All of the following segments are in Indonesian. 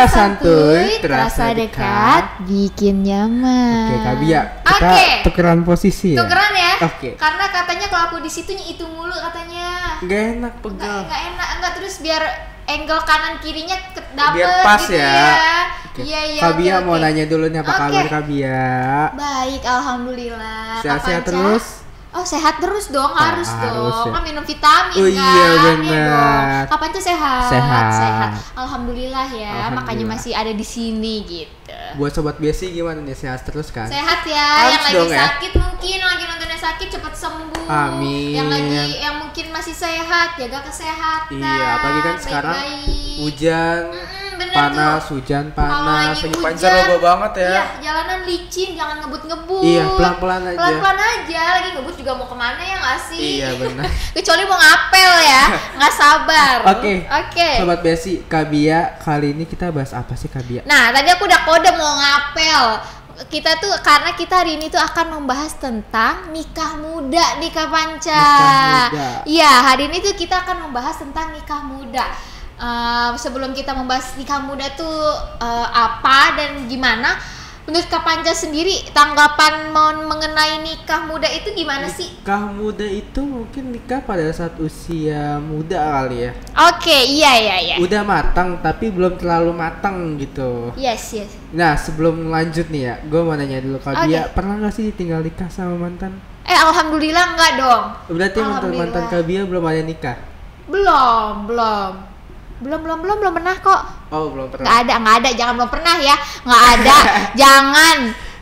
Ngobrol santuy, terasa dekat, bikin nyaman. Oke, Kak Bia, kita tukeran posisi ya? Tukeran ya? Oke. Karena katanya kalau aku di situ itu mulu katanya. Gak enak, pegal. Gak enak, enggak, terus biar angle kanan kirinya dapet biar pas gitu ya. Iya, iya. Kak Bia mau nanya dulu nih, apa kabar Kak Bia? Baik, alhamdulillah. Sehat-sehat terus? Oh, sehat terus dong, harus dong. Ya. Kan minum vitamin kan. Iya benar. Kapan tuh sehat? Sehat. Alhamdulillah ya, makanya masih ada di sini gitu. Buat sobat Besi gimana nih, sehat terus kan? Sehat ya, harus yang lagi sakit mungkin lagi nontonnya sakit cepat sembuh. Amin. Yang mungkin masih sehat, jaga kesehatan. Iya, apalagi kan sekarang hujan. Bener panas, tuh. hujan panas, lagi pancar banget ya. Iya, jalanan licin, jangan ngebut-ngebut. Iya, pelan-pelan aja. Pelan-pelan aja, lagi ngebut juga mau kemana ya nggak sih? Iya benar. Kecuali mau ngapel ya, nggak sabar. Oke. Sobat Besi, Kak Bia, kali ini kita bahas apa sih Kak Bia? Nah, tadi aku udah kode mau ngapel. Kita tuh karena kita hari ini tuh akan membahas tentang nikah muda di Kak Panca. Iya, hari ini tuh kita akan membahas tentang nikah muda. Sebelum kita membahas nikah muda tuh apa dan gimana, menurut Kak Panca sendiri tanggapan mengenai nikah muda itu gimana sih? Nikah muda itu mungkin nikah pada saat usia muda kali ya. Oke, iya. Udah matang tapi belum terlalu matang gitu. Yes. Nah, sebelum lanjut nih ya, gue mau nanya dulu Kak Bia, pernah nggak sih tinggal nikah sama mantan? Alhamdulillah enggak dong. Berarti mantan Kak Bia belum ada nikah? Belum pernah kok. Oh, belum pernah. Nggak ada, jangan belum pernah ya. Nggak ada.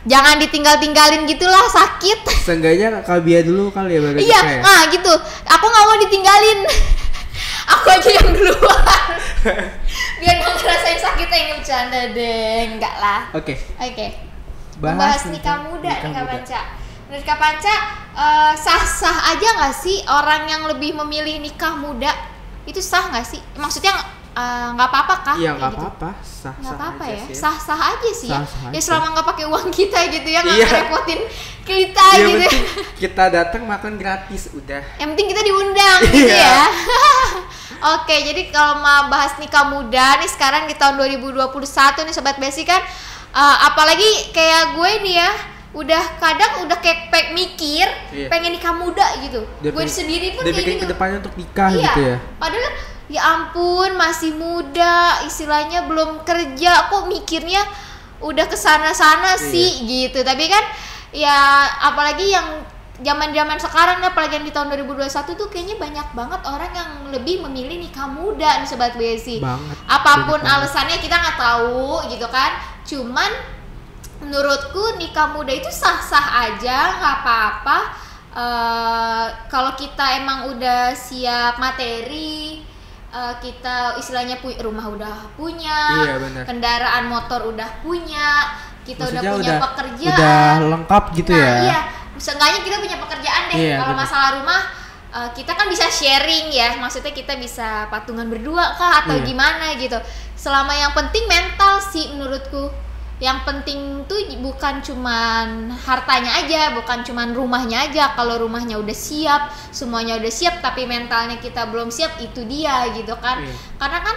jangan ditinggal-tinggalin gitulah, sakit. Seenggaknya Kak Bia dulu kali ya baru. Iya, gitu. Aku nggak mau ditinggalin. Aku aja yang duluan. Biar nggak ngerasain sakitnya, ini bercanda deh. Enggak lah. Oke. Bahas nikah muda nih Kak Panca. Menurut Kak Panca, sah-sah aja nggak sih orang yang lebih memilih nikah muda? Itu sah nggak sih? Maksudnya nggak apa-apa kah? Iya, nggak apa-apa, sah-sah apa-apa aja ya, sih. sah-sah aja sih ya. Sah-sah Ya aja. selama nggak pakai uang kita gitu ya, nggak Iya. ngerepotin kita Yang gitu. penting kita datang makan gratis udah. Yang penting kita diundang gitu Iya. ya. Oke, jadi kalau mau bahas nikah muda nih sekarang di tahun 2021 nih Sobat Besi kan, apalagi kayak gue nih ya, kadang udah kayak mikir pengen nikah muda gitu. Gue sendiri pun udah kayak bikin gitu. kedepannya untuk nikah Iya, gitu ya. padahal ya ampun masih muda, istilahnya belum kerja kok mikirnya udah kesana-sana sih gitu. Tapi kan ya apalagi yang zaman-zaman sekarang, apalagi yang di tahun 2021 tuh kayaknya banyak banget orang yang lebih memilih nikah muda nih Sobat Besi. Apapun alasannya kita nggak tahu gitu kan. Cuman menurutku nikah muda itu sah-sah aja, nggak apa-apa. Kalau kita emang udah siap materi, kita istilahnya rumah udah punya, kendaraan motor udah punya, kita maksudnya udah punya pekerjaan, udah lengkap gitu ya. Iya, seenggaknya kita punya pekerjaan deh. Kalau masalah rumah, kita kan bisa sharing ya, maksudnya kita bisa patungan berdua kah atau gimana gitu. Selama yang penting mental sih menurutku. Yang penting tuh bukan cuman hartanya aja, bukan cuman rumahnya aja. Kalau rumahnya udah siap, semuanya udah siap, tapi mentalnya kita belum siap, itu dia gitu kan. Karena kan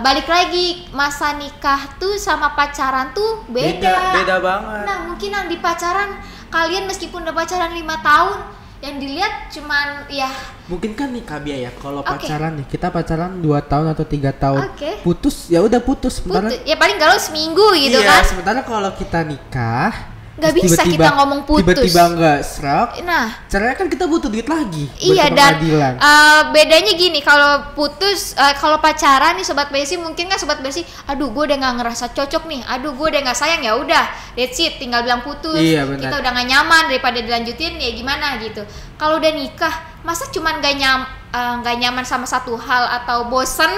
balik lagi, masa nikah tuh sama pacaran tuh beda banget. Nah mungkin yang di pacaran, kalian meskipun udah pacaran 5 tahun, yang dilihat cuman ya mungkin kan nih Kak Bia ya, kalau pacaran nih, kita pacaran 2 tahun atau 3 tahun, putus ya udah putus. Ya paling galau seminggu gitu kan. Iya, sementara kalau kita nikah nggak bisa kita ngomong putus, tiba-tiba nggak serak. Nah, caranya kan kita butuh duit lagi. Iya, dan bedanya gini, kalau putus, kalau pacaran nih Sobat Besi, mungkin kan Sobat Besi, aduh gue udah nggak ngerasa cocok nih, aduh gue udah nggak sayang, ya udah that's it, tinggal bilang putus. Kita udah nggak nyaman, daripada dilanjutin ya gimana gitu. Kalau udah nikah, masa cuman nggak nyaman sama satu hal atau bosen,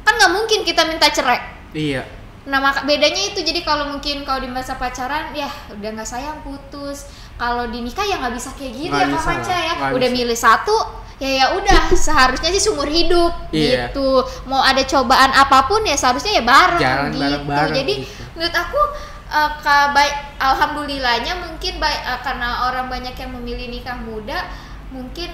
kan nggak mungkin kita minta cerai. Iya. Nah bedanya itu, jadi kalau mungkin kalau di masa pacaran ya udah nggak sayang putus, kalau di nikah ya nggak bisa kayak gitu ya Kak Panca ya. Udah milih satu ya udah seharusnya sih seumur hidup gitu. Mau ada cobaan apapun ya seharusnya ya bareng gitu. Jadi menurut aku alhamdulillahnya mungkin karena orang banyak yang memilih nikah muda, mungkin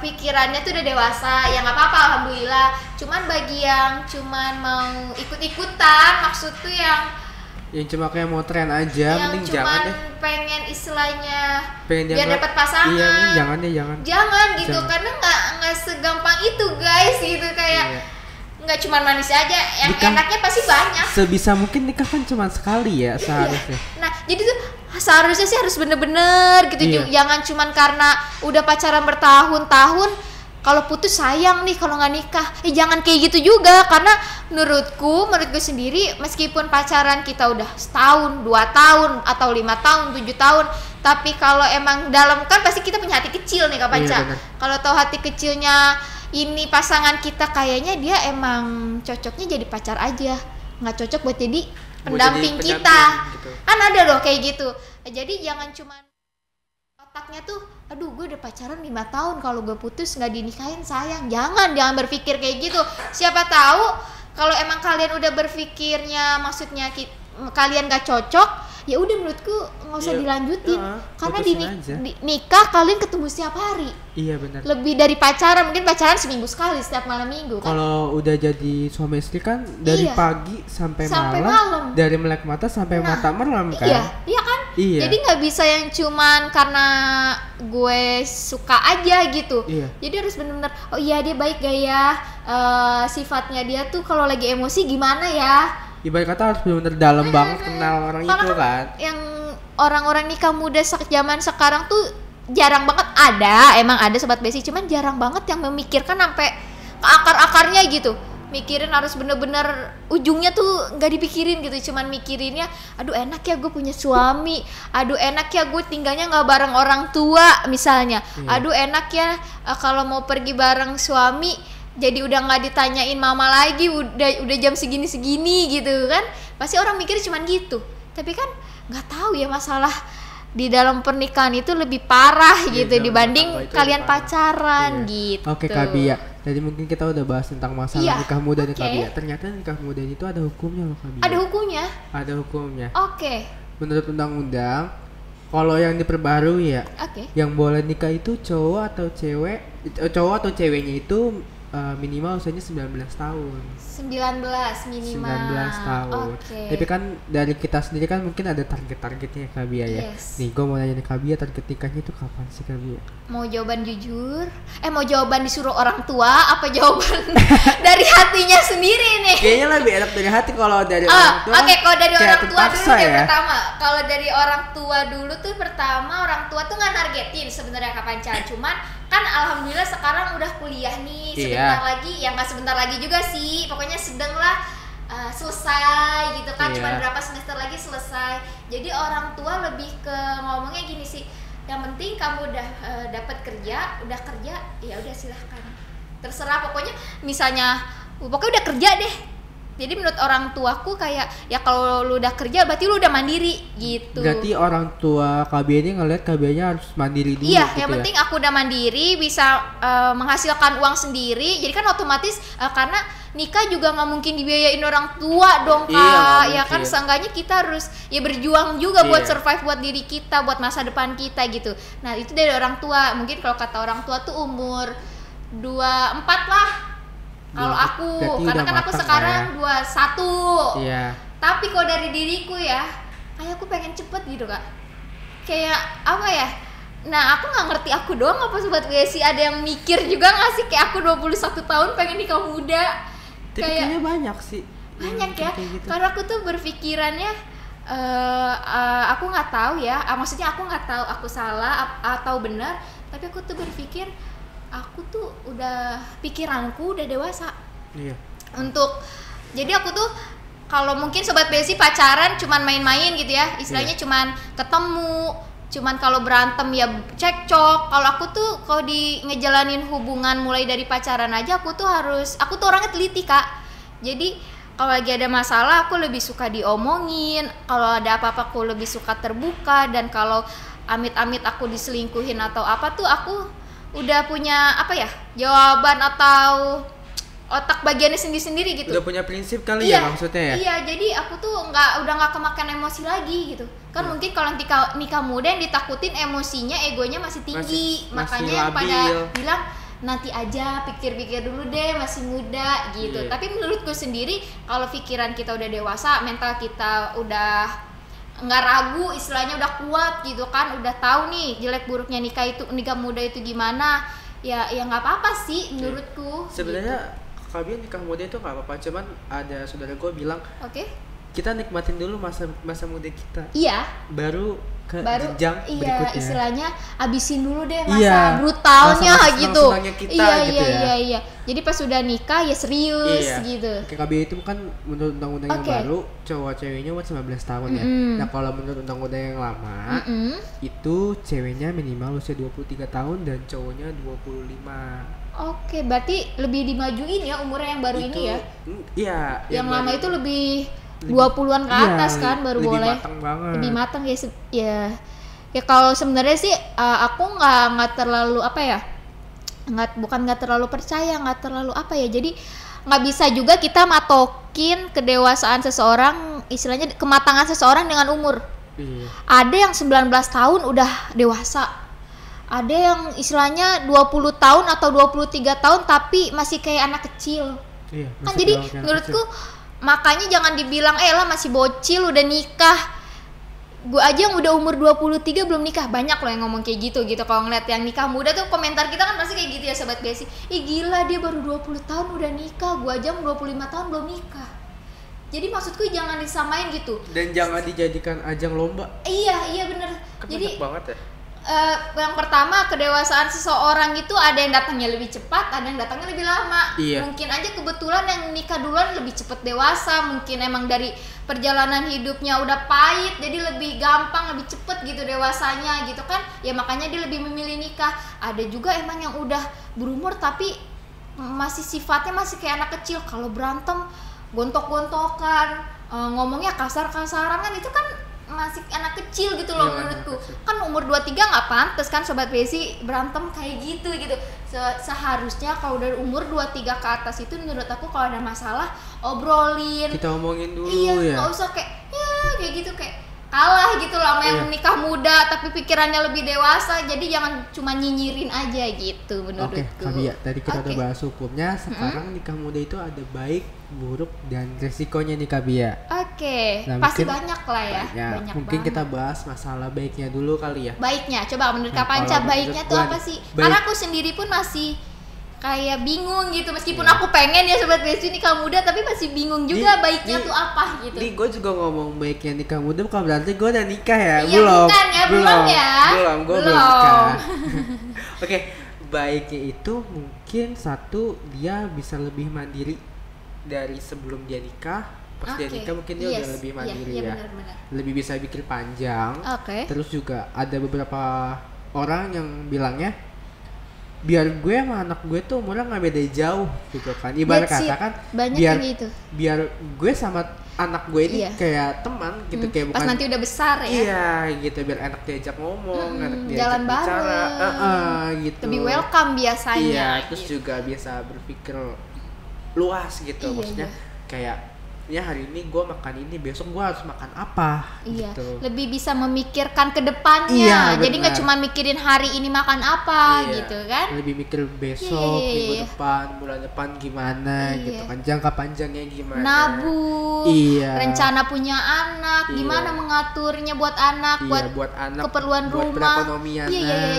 pikirannya tuh udah dewasa, ya nggak apa-apa alhamdulillah. Cuman bagi yang cuman mau ikut-ikutan, maksud tuh yang cuma kayak mau tren aja, yang mending jangan deh. Pengen istilahnya biar dapat pasangan. Iya, jangan gitu, karena nggak segampang itu guys, gitu kayak nggak cuma manis aja, yang enaknya pasti banyak. Sebisa mungkin nikah kan cuma sekali ya seharusnya. Nah jadi tuh seharusnya sih harus bener-bener gitu, jangan cuma karena udah pacaran bertahun-tahun kalau putus sayang nih kalau nggak nikah. Jangan kayak gitu juga, karena menurut gue sendiri, meskipun pacaran kita udah setahun, 2 tahun, atau 5 tahun, 7 tahun, tapi kalau emang dalam, kan pasti kita punya hati kecil nih Kak Panca. Kalau tahu hati kecilnya ini pasangan kita, kayaknya dia emang cocoknya jadi pacar aja, nggak cocok buat jadi pendamping kita gitu. Kan ada loh kayak gitu. Jadi jangan cuma otaknya tuh, aduh gue udah pacaran 5 tahun, kalau gue putus nggak dinikahin sayang. Jangan berpikir kayak gitu. Siapa tahu kalau emang kalian udah berpikirnya, maksudnya kalian gak cocok, ya udah menurutku nggak usah dilanjutin, karena di nikah kalian ketemu setiap hari. Iya benar. Lebih dari pacaran, mungkin pacaran seminggu sekali, setiap malam minggu kan. Kalau udah jadi suami istri kan dari pagi sampai malam, dari melek mata sampai mata merem kan. Iya kan. Jadi nggak bisa yang cuman karena gue suka aja gitu. Jadi harus benar-benar, oh iya dia baik gak ya, sifatnya dia tuh kalau lagi emosi gimana ya. Ibarat kata harus benar-benar dalam banget kenal orang itu kan. Yang orang-orang nikah muda zaman sekarang tuh jarang banget emang ada sobat besi, cuman jarang banget yang memikirkan sampai ke akar-akarnya gitu. Mikirin harus bener-bener ujungnya tuh nggak dipikirin gitu, cuman mikirinnya, aduh enak ya gue punya suami, aduh enak ya gue tinggalnya nggak bareng orang tua misalnya, aduh enak ya kalau mau pergi bareng suami jadi udah nggak ditanyain mama lagi, udah jam segini gitu kan. Pasti orang mikir cuman gitu, tapi kan nggak tahu ya masalah di dalam pernikahan itu lebih parah gitu dibanding kalian pacaran gitu. Oke Kak Bia, jadi mungkin kita udah bahas tentang masalah nikah muda nih Kak Bia. Ternyata nikah muda itu ada hukumnya loh Kak Bia. Ada hukumnya. Oke. Menurut undang-undang, kalau yang diperbarui yang boleh nikah itu cowok atau ceweknya itu minimal usianya 19 tahun. 19 minimal. 19 tahun. Tapi kan dari kita sendiri kan mungkin ada target-targetnya Kak Bia ya. Nih gue mau nanya nih Kak Bia, target nikahnya itu kapan sih Kak Bia? Mau jawaban jujur? Mau jawaban disuruh orang tua apa jawaban dari hatinya sendiri nih? Kayaknya lebih enak dari hati kalau dari orang tua. Oke, kalau dari orang tua dulu ya pertama. Kalau dari orang tua dulu tuh pertama, orang tua tuh nggak nargetin sebenarnya Kak Panca, cuman kan alhamdulillah sekarang udah kuliah nih, sebentar lagi, ya nggak sebentar lagi juga sih, pokoknya sedang lah selesai gitu kan, cuma berapa semester lagi selesai. Jadi orang tua lebih ke ngomongnya gini sih, yang penting kamu udah dapat kerja, ya udah silahkan, terserah pokoknya, misalnya pokoknya udah kerja deh. Jadi menurut orang tuaku kayak, ya kalau lu udah kerja berarti lu udah mandiri gitu. Berarti orang tua Kak Bia ini ngeliat Kak Bianya harus mandiri dulu. Iya, gitu yang penting aku udah mandiri, bisa menghasilkan uang sendiri. Jadi kan otomatis karena nikah juga nggak mungkin dibiayain orang tua dong Kak. Ya kan seenggaknya kita harus ya berjuang juga buat survive, buat diri kita, buat masa depan kita gitu. Nah itu dari orang tua. Mungkin kalau kata orang tua tuh umur 24 lah. Kalau aku, karena kan aku sekarang 21. Tapi kalau dari diriku ya, kayak aku pengen cepet gitu Kak. Kayak apa ya? Nah aku nggak ngerti aku doang apa sobat BSI ada yang mikir juga nggak sih kayak aku 21 tahun pengen nikah muda. Tapi kayaknya banyak sih. Banyak ya. Gitu. Karena aku tuh berpikirannya, aku nggak tahu ya. Maksudnya aku nggak tahu aku salah atau benar. Tapi aku tuh berpikir, aku tuh udah, pikiranku udah dewasa. Jadi aku tuh kalau mungkin sobat BSI pacaran cuman main-main gitu ya, istilahnya cuman ketemu, cuman kalau berantem ya cekcok. Kalau aku tuh kalau ngejalanin hubungan mulai dari pacaran aja, aku tuh orangnya teliti Kak. Jadi kalau lagi ada masalah aku lebih suka diomongin, kalau ada apa-apa aku lebih suka terbuka, dan kalau amit-amit aku diselingkuhin atau apa tuh aku udah punya jawaban atau otak bagiannya sendiri-sendiri gitu. Udah punya prinsip kali ya maksudnya ya. Iya, jadi aku tuh udah nggak kemakan emosi lagi gitu. Kan mungkin kalau nikah muda yang ditakutin emosinya, egonya masih tinggi. Makanya yang pada bilang nanti aja, pikir-pikir dulu deh, masih muda gitu. Tapi menurutku sendiri kalau pikiran kita udah dewasa, mental kita udah nggak ragu, istilahnya udah kuat gitu kan, udah tahu nih jelek buruknya nikah muda itu gimana, ya nggak apa-apa sih menurutku. Sebenarnya gitu. Kalian nikah muda itu nggak apa-apa, cuman ada saudara gue bilang, kita nikmatin dulu masa muda kita. Iya. Baru jenjang berikutnya. Istilahnya abisin dulu deh masa brutalnya gitu. Iya. Jadi pas sudah nikah ya serius gitu. KKB itu kan menurut undang-undang yang baru cowok ceweknya umur 19 tahun ya. Nah, kalau menurut undang-undang yang lama itu ceweknya minimal usia 23 tahun dan cowoknya 25. Berarti lebih dimajuin ya umurnya yang baru ini ya. Iya. Yang lama itu lebih 20-an ke atas kan baru lebih boleh. Matang banget. Lebih matang ya. Ya kalau sebenarnya sih aku nggak terlalu nggak terlalu percaya, nggak terlalu jadi nggak bisa juga kita matokin kedewasaan seseorang, istilahnya kematangan seseorang dengan umur. Ada yang 19 tahun udah dewasa, ada yang istilahnya 20 tahun atau 23 tahun tapi masih kayak anak kecil. Kan jadi menurutku makanya jangan dibilang lah masih bocil udah nikah. Gue aja yang udah umur 23 belum nikah, banyak loh yang ngomong kayak gitu. Kalau ngeliat yang nikah muda tuh komentar kita kan pasti kayak gitu ya sobat Besi. Gila dia baru 20 tahun udah nikah, gue aja 25 tahun belum nikah. Jadi maksudku jangan disamain gitu. Dan jangan dijadikan ajang lomba. Iya bener. Kan jadi banyak banget ya. Yang pertama kedewasaan seseorang itu ada yang datangnya lebih cepat, ada yang datangnya lebih lama. Mungkin aja kebetulan yang nikah duluan lebih cepat dewasa, mungkin emang dari perjalanan hidupnya udah pahit jadi lebih gampang, lebih cepet gitu dewasanya gitu kan ya, makanya dia lebih memilih nikah. Ada juga emang yang udah berumur tapi masih sifatnya masih kayak anak kecil, kalau berantem gontok-gontokan, ngomongnya kasar-kasaran kan itu kan masih anak kecil gitu loh menurutku. Kan umur 23 nggak pantas kan sobat Besi berantem kayak gitu. Seharusnya kalau dari umur 23 ke atas itu menurut aku kalau ada masalah obrolin, kita omongin dulu ya. Nggak usah kayak gitu kayak kalah gitu loh sama yang nikah muda tapi pikirannya lebih dewasa. Jadi jangan cuma nyinyirin aja gitu menurutku. Kabia, tadi kita udah bahas hukumnya. Sekarang nikah muda itu ada baik, buruk, dan resikonya nih Kabia. Nah, pasti banyak lah ya. Banyak mungkin banget. Kita bahas masalah baiknya dulu kali ya. Baiknya, coba menurut Kak Panca baiknya tuh apa sih? Karena aku sendiri pun masih kayak bingung gitu, meskipun aku pengen ya sobat Besi nikah muda tapi masih bingung juga baiknya tuh apa gitu. Nih gue juga ngomong baiknya nikah muda bukan berarti gue udah nikah ya. Belum gue belum nikah. Oke, baiknya itu mungkin satu, dia bisa lebih mandiri dari sebelum dia nikah. Pas dia nikah mungkin dia udah lebih mandiri ya. Benar. Lebih bisa pikir panjang. Terus juga ada beberapa orang yang bilangnya biar gue sama anak gue tuh umurnya nggak beda jauh gitu kan, ibarat kata kan biar gue sama anak gue ini kayak teman gitu, kayak pas bukan nanti udah besar ya. Iya gitu, biar enak diajak ngomong, enak diajak jalan bicara, gitu. Lebih welcome biasanya. Iya, terus juga bisa berpikir luas gitu, maksudnya kayak ya hari ini gue makan ini, besok gue harus makan apa gitu. Lebih bisa memikirkan ke depannya. Jadi nggak cuma mikirin hari ini makan apa gitu kan. Lebih mikir besok, minggu depan, bulan depan gimana gitu kan, jangka panjangnya gimana. Nabung, rencana punya anak, gimana mengaturnya buat anak, buat anak, keperluan buat rumah. perekonomian.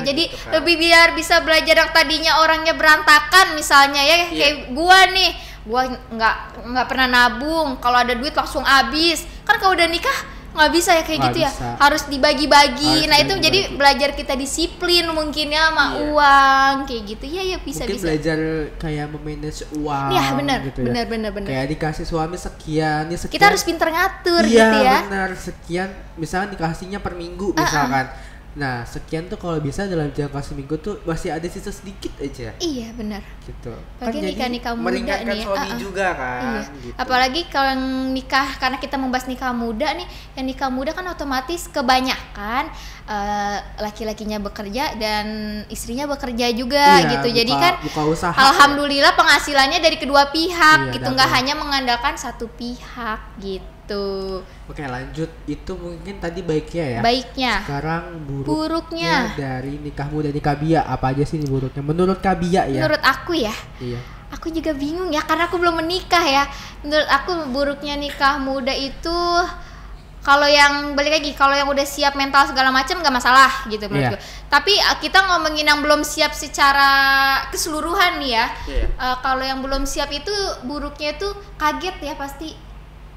Jadi gitu kan. Lebih biar bisa belajar yang tadinya orangnya berantakan misalnya ya, kayak gua nih. Gua nggak pernah nabung, kalau ada duit langsung habis. Kan kalau udah nikah nggak bisa ya kayak gitu bisa. Ya, harus dibagi-bagi. Nah itu jadi belajar kita disiplin mungkin ya sama uang kayak gitu ya bisa. Mungkin belajar kayak memanage uang. Iya benar, gitu ya. benar. Kayak dikasih suami sekian. Kita harus pinter ngatur gitu ya. Iya benar, sekian. Misalnya dikasihnya per minggu misalkan. Nah, sekian tuh kalau bisa dalam jangka seminggu tuh masih ada sisa sedikit aja. Iya, benar. Gitu. Bagi nikah muda meringankan nih. suami juga kan. Iya. Gitu. Apalagi kalau yang nikah, karena kita membahas nikah muda nih, yang nikah muda kan otomatis kebanyakan laki-lakinya bekerja dan istrinya bekerja juga gitu. Jadi kan buka usaha, alhamdulillah penghasilannya dari kedua pihak gitu, nggak dapet. hanya mengandalkan satu pihak gitu. Oke, lanjut. Itu mungkin tadi baiknya ya. Baiknya. Sekarang buruknya dari nikah muda nikah Bia, apa aja sih nih buruknya menurut Kak Bia ya? Menurut aku ya. Iya. Aku juga bingung ya, karena aku belum menikah ya. Menurut aku buruknya nikah muda itu, kalau yang balik lagi, kalau yang udah siap mental segala macam nggak masalah gitu menurutku. Tapi kita ngomongin yang belum siap secara keseluruhan nih ya. Kalau yang belum siap itu buruknya itu kaget ya pasti.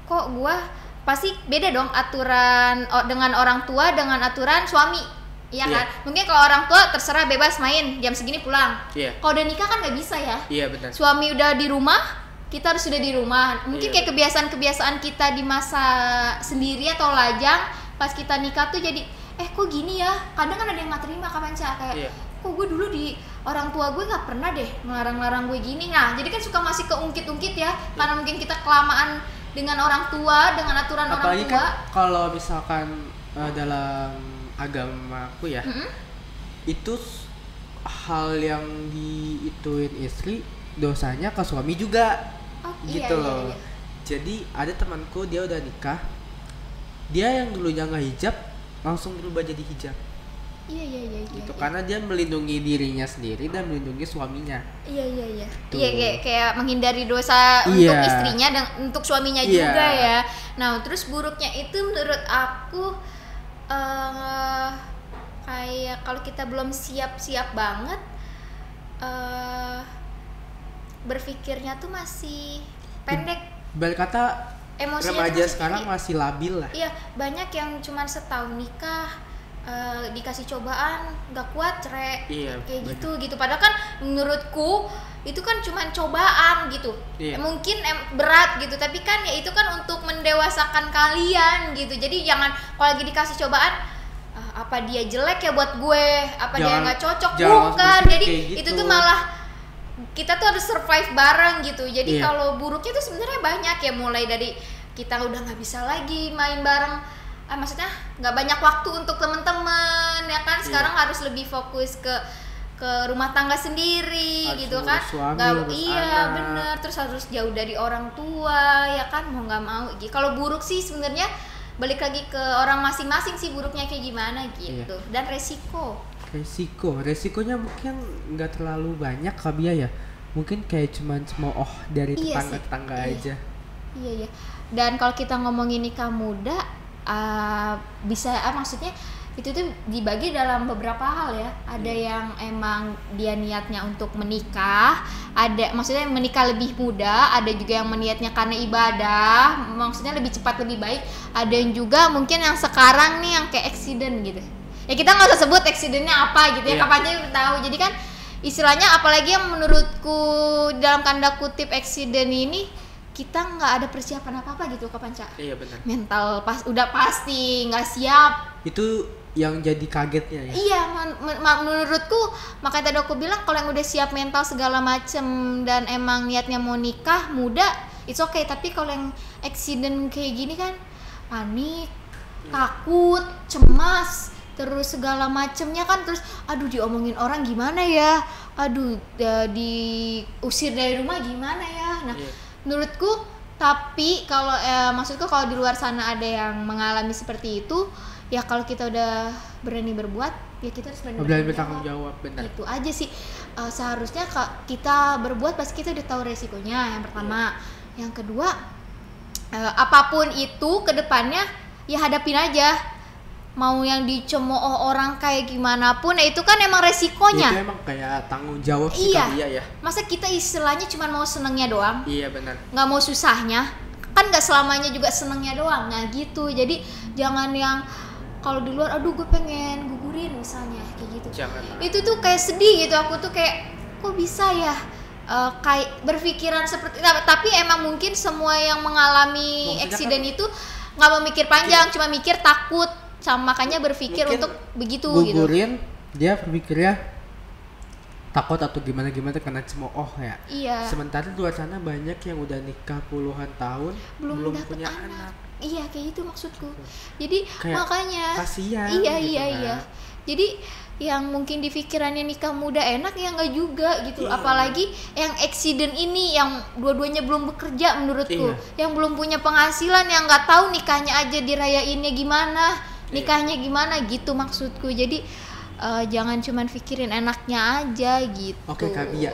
Kok gua pasti beda dong aturan dengan orang tua dengan aturan suami. Iya kan? Mungkin kalau orang tua terserah bebas main jam segini pulang. Kalau udah nikah kan nggak bisa ya. Iya benar. Suami udah di rumah, kita harus sudah di rumah. Mungkin kayak kebiasaan-kebiasaan kita di masa sendiri atau lajang, pas kita nikah tuh jadi kok gini ya. Kadang kan ada yang nggak terima kapan kayak kok gue dulu di orang tua gue nggak pernah deh ngelarang-larang gue gini. Nah jadi kan suka masih keungkit-ungkit ya, karena mungkin kita kelamaan dengan orang tua, dengan aturan apalagi orang tua. Kan kalau misalkan dalam agamaku ya, itu hal yang diituin istri dosanya ke suami juga. Gitu loh. Jadi ada temanku, dia udah nikah, dia yang dulunya nggak hijab langsung berubah jadi hijab. Iya. Gitu, karena dia melindungi dirinya sendiri dan melindungi suaminya. Iya. Iya, kayak menghindari dosa untuk istrinya dan untuk suaminya juga ya. Nah, terus buruknya itu menurut aku kayak kalau kita belum siap-siap banget, berpikirnya tuh masih pendek. Balik kata emosinya remaja sekarang masih labil lah. Iya, banyak yang cuman setahun nikah, dikasih cobaan nggak kuat cerai, kayak gitu. Padahal kan menurutku itu kan cuman cobaan gitu. Mungkin berat gitu, tapi kan ya itu kan untuk mendewasakan kalian gitu. Jadi jangan kalau lagi dikasih cobaan, apa dia jelek ya buat gue, apa dia nggak cocok, bukan. Jadi gitu. Itu tuh malah kita tuh harus survive bareng gitu. Jadi kalau buruknya tuh sebenarnya banyak ya, mulai dari kita udah nggak bisa lagi main bareng, maksudnya nggak banyak waktu untuk temen-temen ya kan. Sekarang harus lebih fokus ke rumah tangga sendiri, harus gitu kan. Bener, terus harus jauh dari orang tua ya kan, mau nggak mau gitu. Kalau buruk sih sebenarnya balik lagi ke orang masing-masing sih buruknya kayak gimana gitu. Dan resikonya mungkin nggak terlalu banyak Kabia ya, mungkin kayak cuman cemooh dari tetangga-tetangga aja. Iya. Dan kalau kita ngomongin nikah muda, bisa maksudnya itu tuh dibagi dalam beberapa hal ya. Ada yang emang dia niatnya untuk menikah, ada maksudnya menikah lebih muda, ada juga yang meniatnya karena ibadah, maksudnya lebih cepat lebih baik. Ada yang juga mungkin yang sekarang nih yang kayak accident gitu. Ya kita nggak usah sebut accidentnya apa gitu ya, kapannya tahu. Jadi kan istilahnya apalagi yang menurutku dalam tanda kutip accident ini, kita nggak ada persiapan apa gitu kapan Cak? Iya benar. Mental udah pasti nggak siap. Itu yang jadi kagetnya ya. Iya, menurutku makanya tadi aku bilang kalau yang udah siap mental segala macem dan emang niatnya mau nikah muda, it's okay. Tapi kalau yang accident kayak gini kan panik, takut, cemas, terus segala macemnya kan, terus aduh diomongin orang gimana ya, aduh diusir dari rumah gimana ya. Nah menurutku, tapi kalau maksudku kalau di luar sana ada yang mengalami seperti itu, ya kalau kita udah berani berbuat, ya kita harus berani bertanggung jawab. Benar. Itu aja sih. Seharusnya kita berbuat pasti kita udah tahu resikonya, yang pertama. Yang kedua, apapun itu kedepannya ya hadapin aja. Mau yang dicemooh orang kayak gimana pun, ya itu kan emang resikonya. Itu emang kayak tanggung jawab sih dia ya. Masa kita istilahnya cuma mau senengnya doang? Iya benar. Nggak mau susahnya, kan nggak selamanya juga senengnya doang. Nah gitu, jadi jangan yang kalau di luar, aduh gue pengen gugurin misalnya kayak gitu. Jangan. Itu tuh kayak sedih gitu, aku tuh kayak kok bisa ya kayak berpikiran seperti. Tapi emang mungkin semua yang mengalami accident itu nggak memikir panjang, cuma mikir takut. makanya berpikir mungkin untuk begitu gitu. gugurin dia berpikirnya takut atau gimana karena cemooh ya. Iya. Sementara di luar sana banyak yang udah nikah puluhan tahun belum dapet punya anak. Iya kayak gitu maksudku. Jadi Kayak makanya kasihan iya gitu iya kan. iya. Jadi yang mungkin di pikirannya nikah muda enak ya nggak juga gitu. Iya. Apalagi yang accident ini yang dua-duanya belum bekerja menurutku, yang belum punya penghasilan, yang nggak tahu nikahnya aja dirayainnya gimana, nikahnya gimana gitu maksudku. Jadi jangan cuman pikirin enaknya aja gitu. Oke Kak Bia,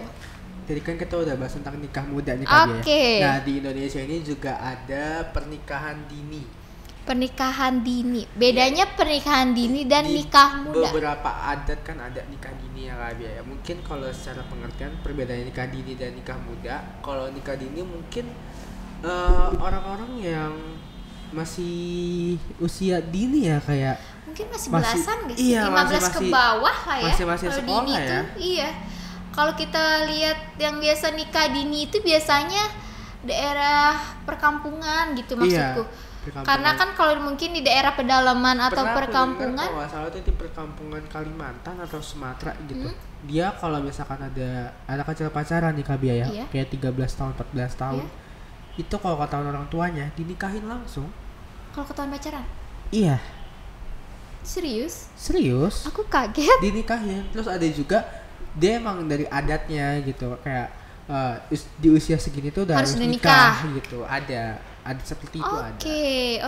jadi kan kita udah bahas tentang nikah muda nih Kak Bia. Nah di Indonesia ini juga ada pernikahan dini. Pernikahan dini, bedanya pernikahan dini dan nikah muda. Beberapa adat kan ada nikah dini ya Kak Bia ya. Mungkin kalau secara pengertian perbedaan nikah dini dan nikah muda. Kalau nikah dini mungkin orang-orang yang masih usia dini ya, kayak mungkin masih belasan gak sih? Iya, 15 ke bawah lah ya. Masih sekolah dini ya. Iya. Kalau kita lihat yang biasa nikah dini itu biasanya daerah perkampungan gitu maksudku. Karena kan kalau mungkin di daerah pedalaman atau perkampungan, kalau nggak salah itu di perkampungan Kalimantan atau Sumatera gitu. Dia kalau misalkan ada anak kecil pacaran nih Kak Bia ya, kayak 13 tahun, 14 tahun. Itu kalau ketahuan orang tuanya dinikahin langsung. Kalau ketahuan pacaran? Iya. Serius? Aku kaget. Dinikahin. Terus ada juga dia emang dari adatnya gitu, kayak di usia segini tuh udah harus nikah gitu. Ada seperti itu.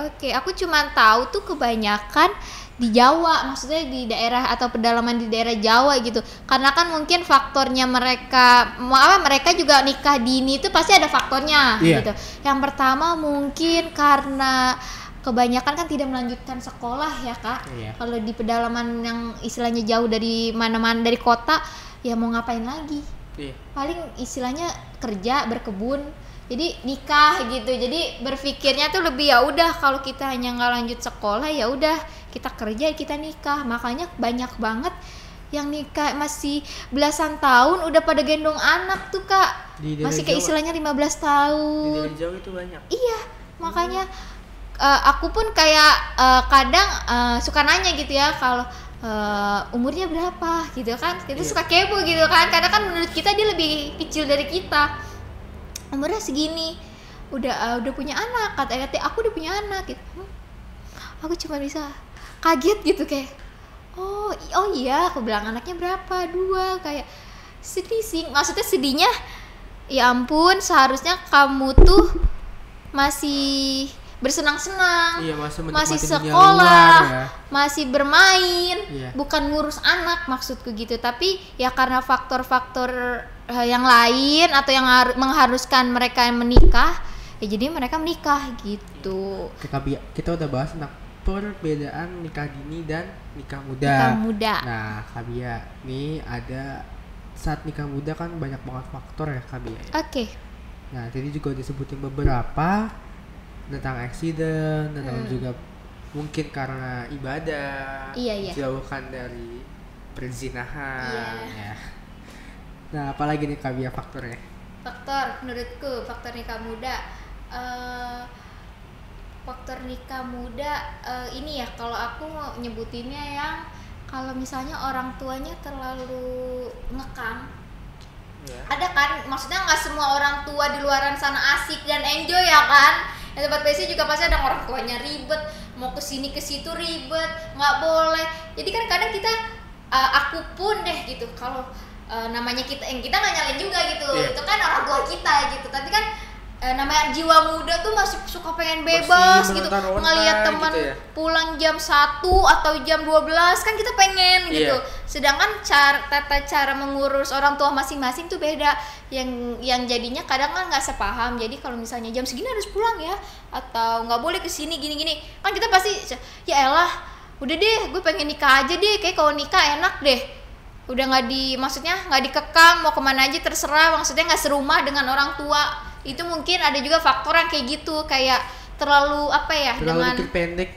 Oke. Aku cuma tahu tuh kebanyakan di Jawa, maksudnya di daerah atau pedalaman di daerah Jawa gitu. Karena kan mungkin faktornya mereka juga nikah dini itu pasti ada faktornya gitu. Yang pertama mungkin karena kebanyakan kan tidak melanjutkan sekolah ya Kak. Kalau di pedalaman yang istilahnya jauh dari mana-mana, dari kota, ya mau ngapain lagi? Paling istilahnya kerja, berkebun. Jadi nikah gitu. Jadi berpikirnya tuh lebih ya udah kalau kita hanya nggak lanjut sekolah ya udah kita kerja, kita nikah. Makanya banyak banget yang nikah masih belasan tahun udah pada gendong anak tuh Kak. Masih kayak istilahnya 15 tahun. Di jauh itu banyak. Iya, makanya aku pun kayak kadang suka nanya gitu ya kalau umurnya berapa gitu kan. Kita suka kepo gitu kan. Karena kan menurut kita dia lebih kecil dari kita. Umurnya segini, udah punya anak, kata aku udah punya anak gitu. Aku cuma bisa kaget gitu kayak oh iya, aku bilang anaknya berapa, 2, kayak sedih sih. Maksudnya sedihnya ya ampun, seharusnya kamu tuh masih bersenang-senang, masih sekolah, masih bermain, bukan ngurus anak maksudku gitu. Tapi ya karena faktor-faktor yang lain atau yang mengharuskan mereka menikah, ya jadi mereka menikah gitu. Kita udah bahas tentang perbedaan nikah dini dan nikah muda. Nah Kak Bia, nih ada saat nikah muda kan banyak banget faktor ya Kak Bia. Nah tadi juga disebutin beberapa tentang accident, tentang juga mungkin karena ibadah, jauhkan dari perzinahan. Nah, apalagi nih Kak Bia faktornya? Menurutku faktor nikah muda, ini ya kalau aku mau nyebutinnya yang kalau misalnya orang tuanya terlalu ngekang. Ada kan, maksudnya nggak semua orang tua di luaran sana asik dan enjoy ya kan. Yang tempat PC juga pasti ada orang tuanya ribet, mau kesini ke situ ribet, nggak boleh. Jadi kan kadang kita, aku pun deh gitu kalau namanya kita nggak nyalain juga gitu, itu kan orang tua kita gitu. Tapi kan namanya jiwa muda tuh masih suka pengen bebas gitu, ngelihat teman gitu pulang jam 1 atau jam 12 kan kita pengen gitu. Sedangkan tata cara mengurus orang tua masing-masing tuh beda, yang jadinya kadang kan nggak sepaham. Jadi kalau misalnya jam segini harus pulang ya, atau nggak boleh kesini gini-gini, kan kita pasti ya elah udah deh gue pengen nikah aja deh, kayak kalau nikah enak deh, udah maksudnya nggak dikekang, mau kemana aja terserah, maksudnya nggak serumah dengan orang tua. Itu mungkin ada juga faktor yang kayak gitu, kayak terlalu dengan pendek.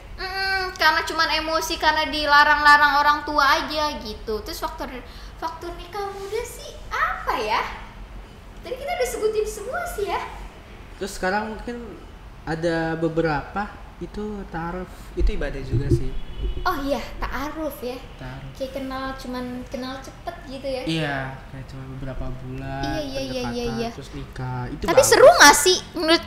Karena cuman emosi, karena dilarang-larang orang tua aja gitu. Terus faktor nikah muda sih apa ya? Tadi kita udah sebutin semua sih ya. Terus sekarang mungkin ada beberapa itu taraf, itu ibadah juga sih. Oh iya, ta'aruf ya. Ta'aruf. Kayak kenal cepet gitu ya. Iya, kayak cuma beberapa bulan. Iya. Terus nikah. Itu tapi bagus. seru gak sih menurut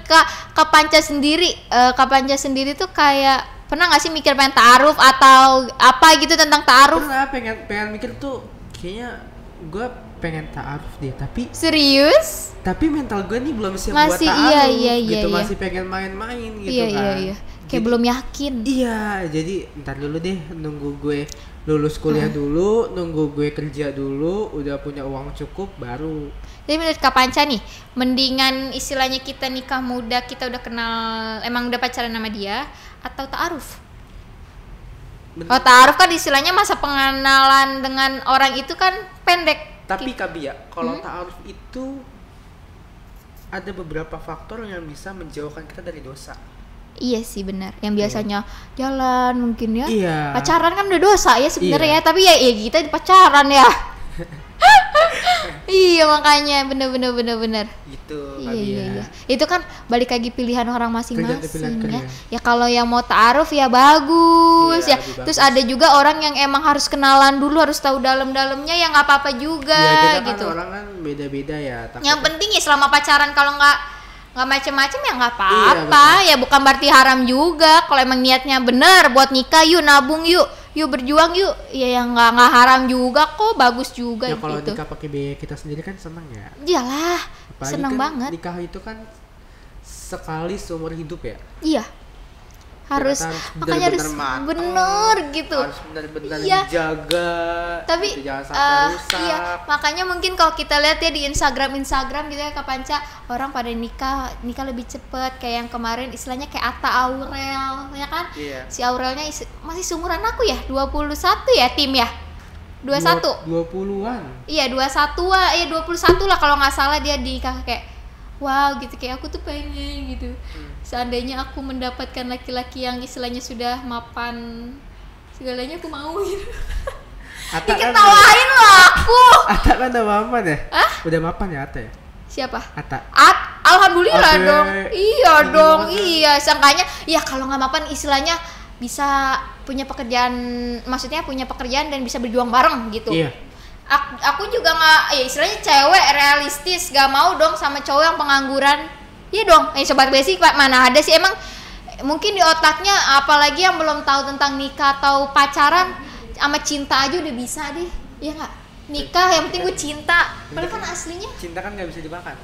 Kak Panca sendiri? Kak Panca sendiri tuh kayak pernah gak sih mikir pengen ta'aruf atau apa gitu tentang ta'aruf? Pernah pengen mikir tuh kayaknya gue pengen ta'aruf deh, tapi serius? Tapi mental gue nih belum siap buat masih ta'aruf iya. gitu, masih pengen main-main gitu kan. Iya. Kayak belum yakin. Iya, jadi ntar dulu deh, nunggu gue lulus kuliah dulu, nunggu gue kerja dulu, udah punya uang cukup baru. Jadi menurut Kak Panca nih, mendingan istilahnya kita nikah muda, kita udah kenal, emang udah pacaran sama dia, atau ta'aruf? Oh, ta'aruf kan istilahnya masa pengenalan dengan orang itu kan pendek. Tapi Kak Bia, kalau ta'aruf itu ada beberapa faktor yang bisa menjauhkan kita dari dosa. Iya sih benar. Yang biasanya jalan mungkin ya. Iya. Pacaran kan udah dosa ya sebenarnya ya, tapi ya kita pacaran ya. Iya makanya bener. Gitu. Iya. Itu kan balik lagi pilihan orang masing-masing ya. Pilihan. Ya kalau yang mau ta'aruf ya bagus Iya, ya. lebih Terus bagus. ada juga orang yang emang harus kenalan dulu, harus tahu dalam-dalamnya ya nggak apa-apa juga Ya kita gitu. kan orang kan beda-beda ya. Yang penting ya selama pacaran kalau nggak macem-macem ya nggak apa-apa. Iya, Ya bukan berarti haram juga. Kalau emang niatnya benar buat nikah, yuk nabung yuk berjuang yuk. Ya yang nggak haram juga kok, bagus juga ya kalau gitu. nikah pakai biaya kita sendiri kan senang ya. Iyalah, Apalagi seneng kan banget. Nikah itu kan sekali seumur hidup ya. Iya. Harus Kita makanya harus bener-bener mateng, bener gitu. Harus benar-benar Iya. dijaga. Tapi gitu, jangan sampai rusak. iya, makanya mungkin kalau kita lihat ya di Instagram gitu ya Kak Panca, orang pada nikah lebih cepet. Kayak yang kemarin istilahnya kayak Atta Aurel ya kan. Iya. Si Aurelnya masih seumuran aku ya, 21 ya tim ya. 21. 20-an. Iya 21 ya 21 lah kalau nggak salah dia nikah. Kayak wow gitu, kayak aku tuh pengen gitu. Seandainya aku mendapatkan laki-laki yang istilahnya sudah mapan segalanya, aku mau gitu. Atta kan Diketawain loh aku. Atta kan udah mapan ya? Hah? Udah mapan ya Atta ya? Siapa? Atta. Alhamdulillah Oke. dong. Iya Ini dong. banget. Iya, sangkanya ya kalau nggak mapan istilahnya bisa punya pekerjaan, maksudnya punya pekerjaan dan bisa berjuang bareng gitu. Iya. Aku juga nggak, ya istilahnya cewek realistis, gak mau dong sama cowok yang pengangguran. Iya dong. Sobat basic mana ada sih emang, mungkin di otaknya apalagi yang belum tahu tentang nikah atau pacaran, sama cinta aja udah bisa deh. Iya nggak? Nikah yang penting gue cinta. Padahal kan aslinya Cinta kan nggak bisa dimakan.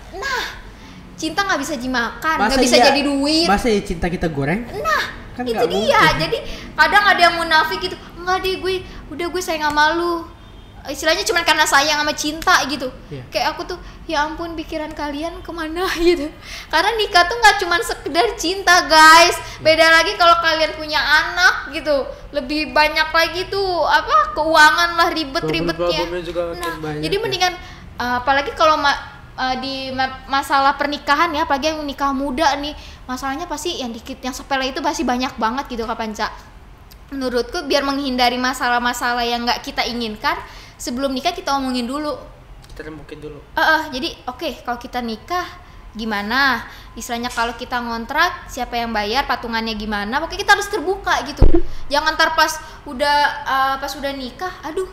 cinta nggak bisa dimakan, Masa nggak bisa iya- jadi duit. Masa ya cinta kita goreng? Nah, Kan itu nggak dia. mungkin. Jadi kadang ada yang munafik gitu. Enggak deh, gue sayang sama lu. Istilahnya cuma karena sayang sama cinta gitu. Iya. Kayak aku tuh, ya ampun pikiran kalian kemana gitu. Karena nikah tuh nggak cuma sekedar cinta guys. Beda lagi kalau kalian punya anak gitu. Lebih banyak lagi tuh apa keuangan lah, ribet-ribetnya. Problemnya juga makin Nah, banyak jadi ya. mendingan apalagi kalau masalah pernikahan ya, apalagi yang nikah muda nih, masalahnya pasti yang dikit, yang sepele itu pasti banyak banget gitu Kak Panca. Menurutku biar menghindari masalah-masalah yang nggak kita inginkan, sebelum nikah kita omongin dulu. Kita rembukin dulu. Jadi oke, kalau kita nikah gimana? Istilahnya kalau kita ngontrak siapa yang bayar, patungannya gimana? Pokoknya kita harus terbuka gitu. Jangan ntar pas udah nikah, aduh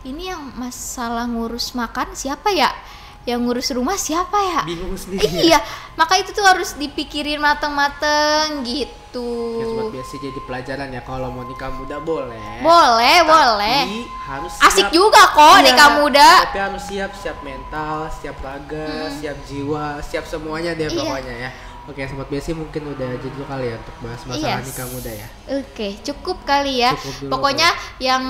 ini yang masalah ngurus makan siapa ya? Yang ngurus rumah siapa ya? Bingung sendiri. Iya, maka itu tuh harus dipikirin mateng-mateng gitu. Ya sobat biasa jadi pelajaran ya, kalau mau nikah muda boleh. Boleh. Tapi harus Asik siap. juga kok Iya, nikah muda. Tapi harus siap mental, siap raga, siap jiwa, siap semuanya deh Iya. pokoknya ya. Oke, sobat biasa mungkin udah jadi kali ya untuk bahas masalah Yes. nikah muda ya. Oke, cukup kali ya. Cukup dulu, Pokoknya yang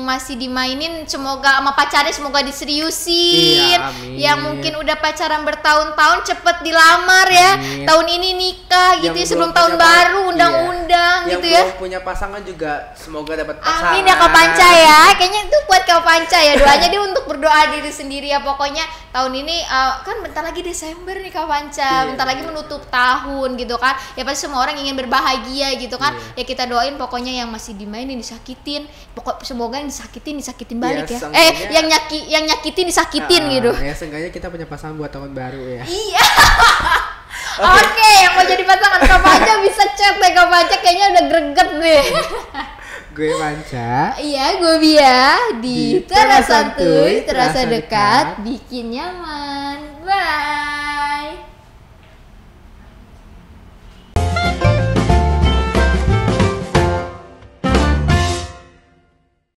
masih dimainin semoga sama pacarnya semoga diseriusin. Iya, amin. Yang mungkin udah pacaran bertahun-tahun cepet dilamar ya. Amin. Tahun ini nikah gitu ya, Yang sebelum belum tahun punya baru undang-undang Yang gitu ya. belum punya pasangan juga semoga dapat pasangan. Amin ya Kak Panca ya. Kayaknya itu buat Kak Panca ya. Doanya dia untuk berdoa diri sendiri ya. Pokoknya tahun ini kan bentar lagi Desember nih Kak Panca. Iya, Bentar lagi iya. menutup tahun gitu kan. Ya pasti semua orang ingin berbahagia gitu kan. Iya. Ya kita doain pokoknya yang masih dimainin disakitin. Pokok semoga yang disakitin balik ya. seenggaknya- yang nyakitin disakitin gitu. Ya seenggaknya kita punya pasangan buat tahun baru ya. Iya. Oke, yang mau jadi pasangan Kak Panca bisa chat deh Kak Panca, kayaknya udah greget nih. Gue Manca. Iya, gue Bia di Di Teras Teras Santuy, Santuy, terasa terasa dekat, dekat. bikin nyaman. Bye.